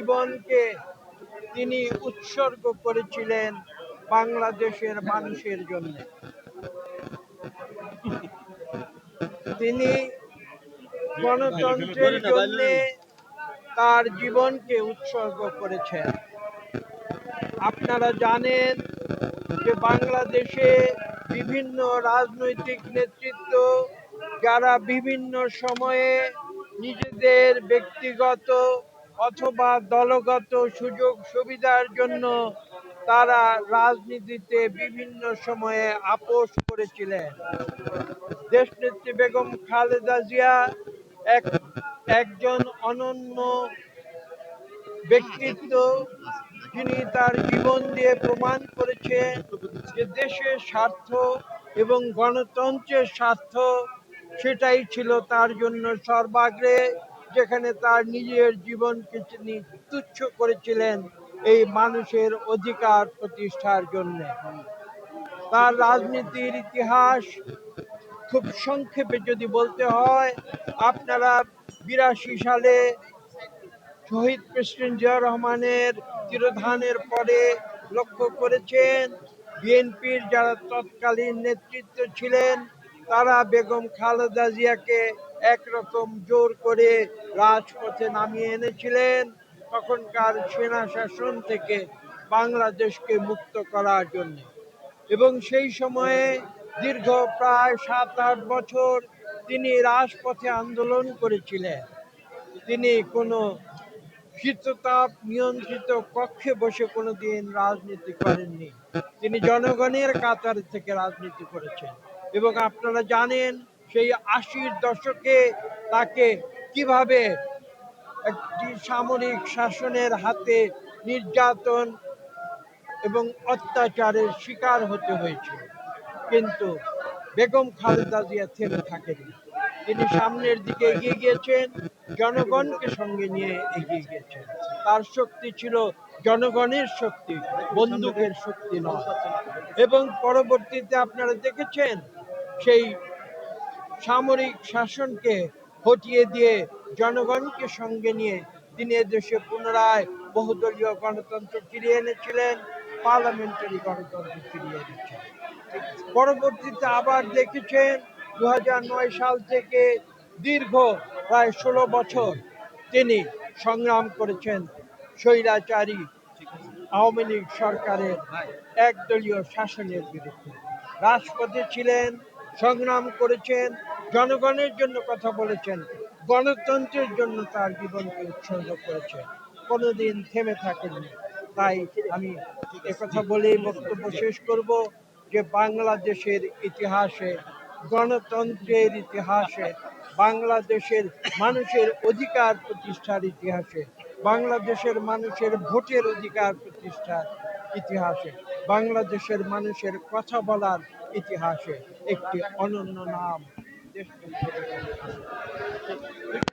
জীবনকে তিনি উৎসর্গ করেছিলেন বাংলাদেশের মানুষের জন্য। তিনি গণতন্ত্রের জন্য তার জীবনকে উৎসর্গ করেছেন। আপনারা জানেন যে বাংলাদেশে বিভিন্ন রাজনৈতিক নেতৃত্ব যারা বিভিন্ন সময়ে নিজেদের ব্যক্তিগত অথবা দলগত সুযোগ সুবিধার জন্য তারা রাজনীতিতে বিভিন্ন সময়ে আপোষ করেছিলেন। দেশনেত্রী বেগম খালেদা জিয়া একজন অনন্য ব্যক্তিত্ব, যিনি তার জীবন দিয়ে প্রমাণ করেছেন যে দেশের স্বার্থ এবং গণতন্ত্রের স্বার্থ সেটাই ছিল তার জন্য সর্বাগ্রে, যেখানে তার নিজের জীবনকে তিনি তুচ্ছ করেছিলেন এই মানুষের অধিকার প্রতিষ্ঠার জন্য। তার রাজনীতির ইতিহাস খুব সংক্ষেপে যদি বলতে হয়, আপনারা 82 সালে শহীদ প্রেসিডেন্ট জিয়াউর রহমানের তিরোধানের পরে লক্ষ্য করেছেন বিএনপির যারা তৎকালীন নেতৃত্ব ছিলেন তারা বেগম খালেদা জিয়াকে একরকম জোর করে রাজপথে নামিয়ে এনেছিলেন তখনকার সেনা শাসন থেকে বাংলাদেশকে মুক্ত করার জন্য। এবং সেই সময়ে দীর্ঘ প্রায় 7-8 বছর তিনি রাজপথে আন্দোলন করেছিলেন। তিনি কোনো শীততাপ নিয়ন্ত্রিত কক্ষে বসে কোনোদিন রাজনীতি করেননি। তিনি জনগণের কাতার থেকে রাজনীতি করেছেন। এবং আপনারা জানেন সেই 80-র দশকে তাকে কিভাবে একটি সামরিক শাসনের হাতে নির্যাতন এবং অত্যাচারের শিকার হতে হয়েছিল। কিন্তু বেগম খালেদা জিয়া থেমে থাকেনি। তিনি সামনের দিকে এগিয়ে গিয়েছেন, জনগণকে সঙ্গে নিয়ে এগিয়ে গিয়েছেন। তার শক্তি ছিল জনগণের শক্তি, বন্দুকের শক্তি নয়। এবং পরবর্তীতে আপনারা দেখেছেন সেই সামরিক শাসনকে হটিয়ে দিয়ে জনগণকে সঙ্গে নিয়ে তিনি এদেশে পুনরায় বহুদলীয় গণতন্ত্র ফিরিয়ে এনেছিলেন, পার্লামেন্টারি গণতন্ত্র ফিরিয়ে এনেছিলেন। পরবর্তীতে আবার দেখেছেন 2009 সাল থেকে দীর্ঘ প্রায় 16 বছর তিনি সংগ্রাম করেছেন স্বৈরাচারী আওয়ামী লীগ সরকারের একদলীয় শাসনের বিরুদ্ধে। রাজপথে ছিলেন, সংগ্রাম করেছেন, জনগণের জন্য কথা বলেছেন, গণতন্ত্রের জন্য তার জীবনকে উৎসর্গ করেছেন, কোনোদিন থেমে থাকেননি। তাই আমি একথা বলেই বক্তব্য শেষ করব যে বাংলাদেশের ইতিহাসে, গণতন্ত্রের ইতিহাসে, বাংলাদেশের মানুষের অধিকার প্রতিষ্ঠার ইতিহাসে, বাংলাদেশের মানুষের ভোটের অধিকার প্রতিষ্ঠার ইতিহাসে, বাংলাদেশের মানুষের কথা বলার ইতিহাসে একটি অনন্য নাম দেশনেত্রী বেগম খালেদা জিয়া।